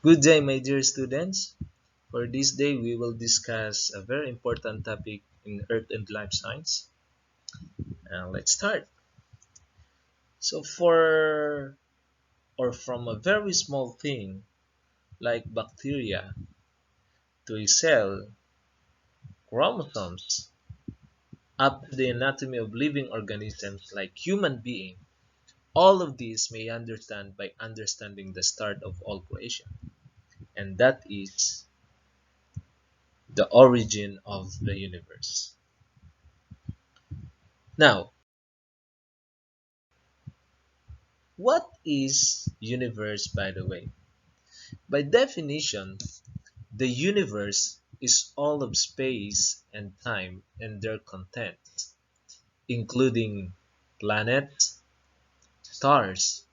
Good day, my dear students. For this day, we will discuss a very important topic in Earth and Life Science. Let's start. So, from a very small thing like bacteria to a cell, chromosomes, up to the anatomy of living organisms like human being, all of these may understand by understanding the start of all creation, and that is the origin of the universe. Now, what is universe, by the way? By definition, the universe is all of space and time and their contents, including planets, stars,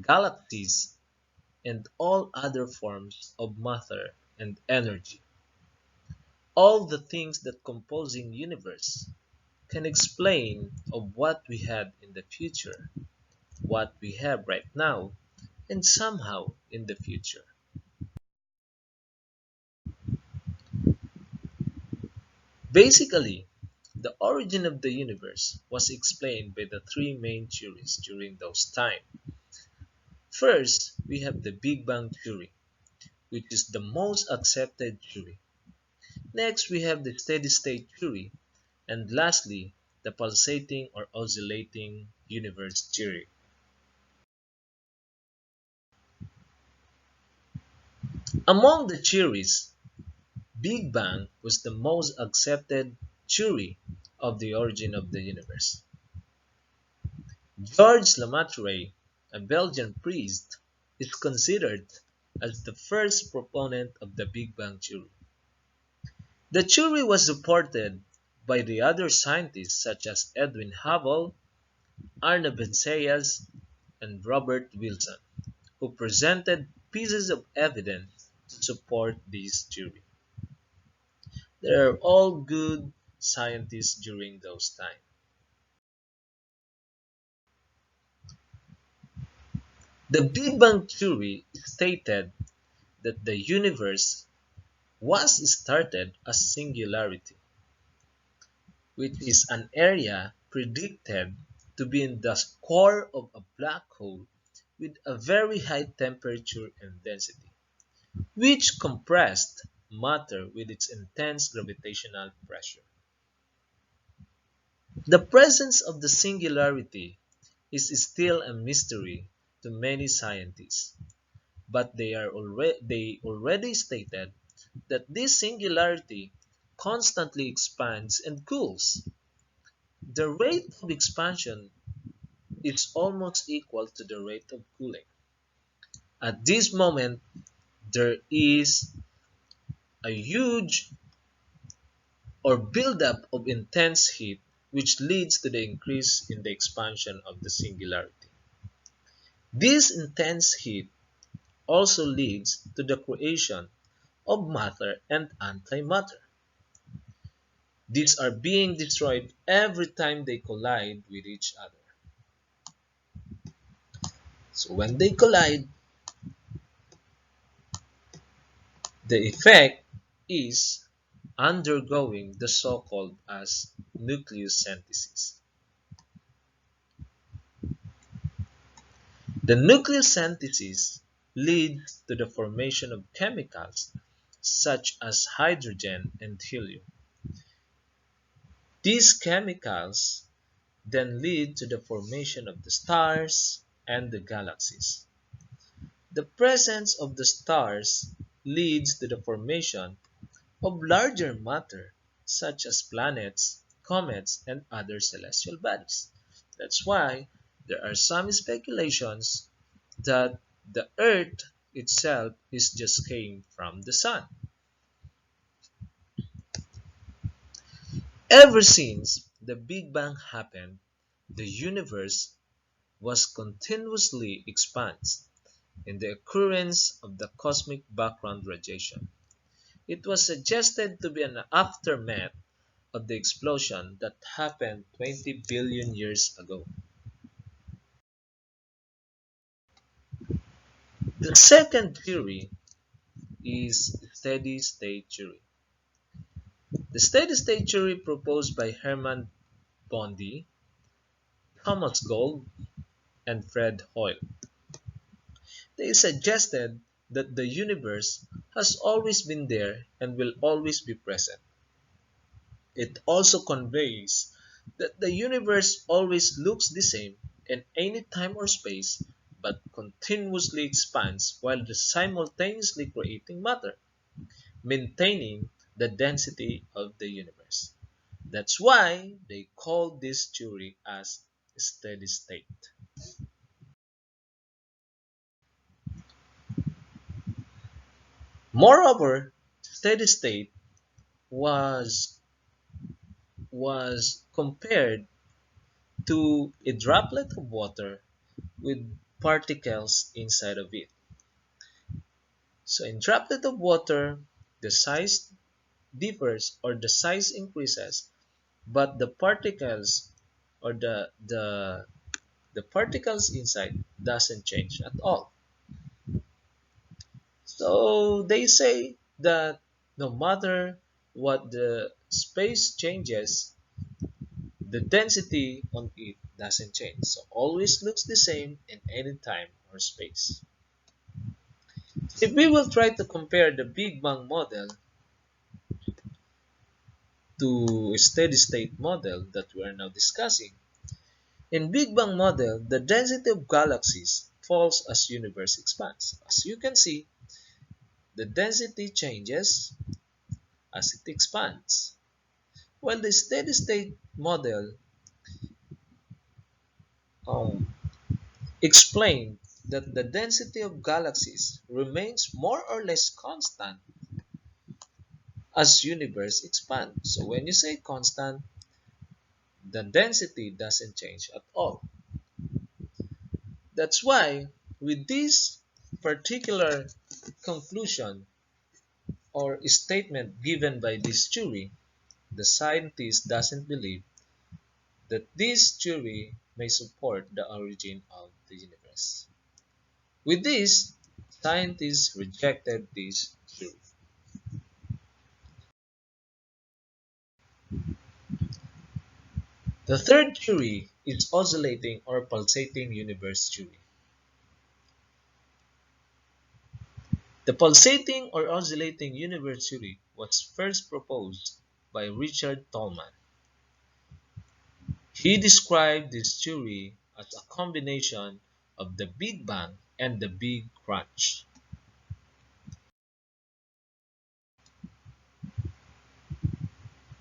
galaxies, and all other forms of matter and energy. All the things that composing universe can explain of what we had in the future, what we have right now, and somehow in the future. Basically, the origin of the universe was explained by the three main theories during those times. First, we have the Big Bang theory, which is the most accepted theory. Next, we have the steady state theory, and lastly, the pulsating or oscillating universe theory. Among the theories, Big Bang was the most accepted theory of the origin of the universe. Georges Lemaitre, a Belgian priest, is considered as the first proponent of the Big Bang theory. The theory was supported by the other scientists such as Edwin Hubble, Arne Benzias, and Robert Wilson, who presented pieces of evidence to support this theory. They are all good scientists during those times. The Big Bang theory stated that the universe was started as singularity, which is an area predicted to be in the core of a black hole with a very high temperature and density, which compressed matter with its intense gravitational pressure. The presence of the singularity is still a mystery to many scientists, but they already stated that this singularity constantly expands and cools. The rate of expansion is almost equal to the rate of cooling. At this moment, there is a huge or buildup of intense heat which leads to the increase in the expansion of the singularity. This intense heat also leads to the creation of matter and antimatter. These are being destroyed every time they collide with each other. So when they collide, the effect is undergoing the so-called as nucleosynthesis. The nucleosynthesis leads to the formation of chemicals such as hydrogen and helium. These chemicals then lead to the formation of the stars and the galaxies. The presence of the stars leads to the formation of larger matter such as planets, comets, and other celestial bodies. That's why there are some speculations that the Earth itself is just came from the sun. Ever since the Big Bang happened, the universe was continuously expands in the occurrence of the cosmic background radiation. It was suggested to be an aftermath of the explosion that happened 20 billion years ago. The second theory is steady state theory. The steady state theory proposed by Hermann Bondi, Thomas Gold, and Fred Hoyle. They suggested that the universe has always been there and will always be present. It also conveys that the universe always looks the same in any time or space, but continuously expands while simultaneously creating matter, maintaining the density of the universe. That's why they call this theory as steady state. Moreover, steady state was compared to a droplet of water with particles inside of it. So in droplet of water, the size differs or the size increases, but the particles or the particles inside doesn't change at all. So they say that no matter what the space changes, the density on it doesn't change. So always looks the same in any time or space. If we will try to compare the Big Bang model to a steady state model that we are now discussing, in Big Bang model, the density of galaxies falls as universe expands. As you can see, the density changes as it expands. While the steady state model um, explained that the density of galaxies remains more or less constant as universe expands. So when you say constant, the density doesn't change at all. That's why with this particular conclusion or statement given by this theory, the scientist doesn't believe that this theory may support the origin of the universe. With this, scientists rejected this theory. The third theory is oscillating or pulsating universe theory. The pulsating or oscillating universe theory was first proposed by Richard Tolman. He described this theory as a combination of the Big Bang and the Big Crunch.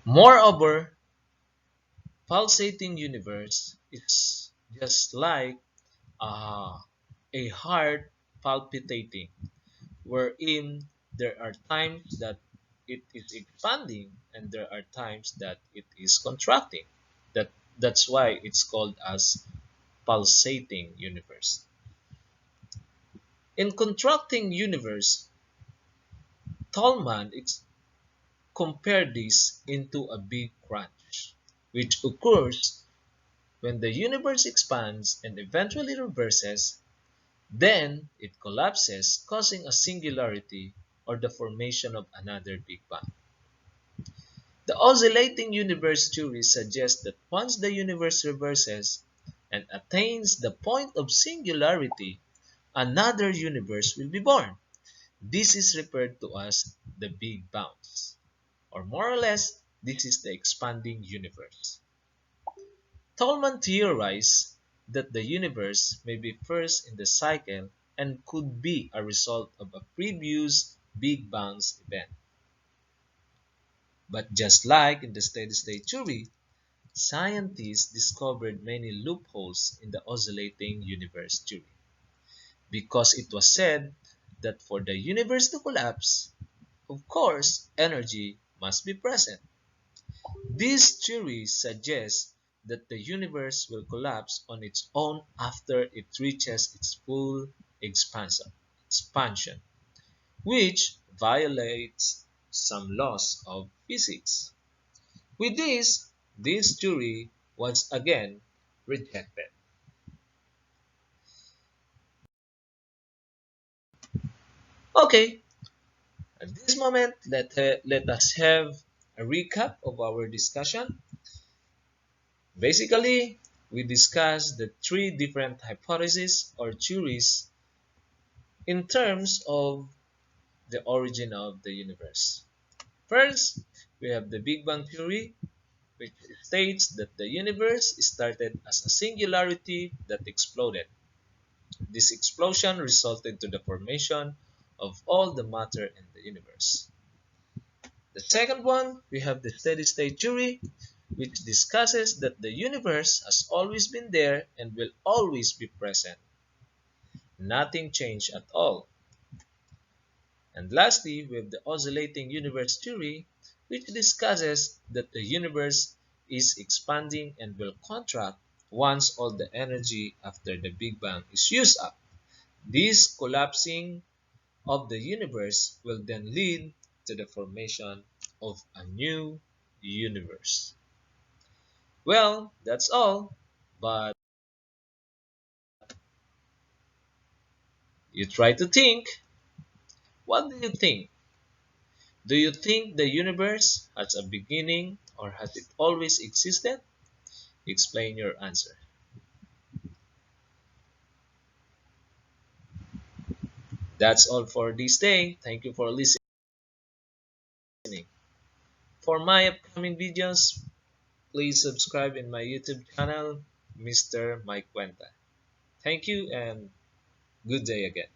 Moreover, pulsating universe is just like a heart palpitating, wherein there are times that it is expanding and there are times that it is contracting. That's why it's called as pulsating universe. In contracting universe, Tolman compared this into a big crunch, which occurs when the universe expands and eventually reverses, then it collapses, causing a singularity or the formation of another Big Bang. The oscillating universe theory suggests that once the universe reverses and attains the point of singularity, another universe will be born. This is referred to as the Big Bounce, or more or less, this is the expanding universe. Tolman theorized that the universe may be first in the cycle and could be a result of a previous Big Bounce event. But just like in the steady-state theory, scientists discovered many loopholes in the oscillating universe theory, because it was said that for the universe to collapse, of course, energy must be present. This theory suggests that the universe will collapse on its own after it reaches its full expansion, which violates some laws of physics. With this theory was again rejected. Okay, At this moment, let us have a recap of our discussion. Basically, we discussed the three different hypotheses or theories in terms of the origin of the universe. First, we have the Big Bang Theory, which states that the universe started as a singularity that exploded. This explosion resulted to the formation of all the matter in the universe. The second one, we have the steady state theory, which discusses that the universe has always been there and will always be present. Nothing changed at all. And lastly, we have the oscillating universe theory, which discusses that the universe is expanding and will contract once all the energy after the Big Bang is used up. This collapsing of the universe will then lead to the formation of a new universe. Well, that's all. But you try to think, what do you think? Do you think the universe has a beginning or has it always existed? Explain your answer. That's all for this day. Thank you for listening. For my upcoming videos, please subscribe in my YouTube channel, Mr. Mike Cuenta. Thank you and good day again.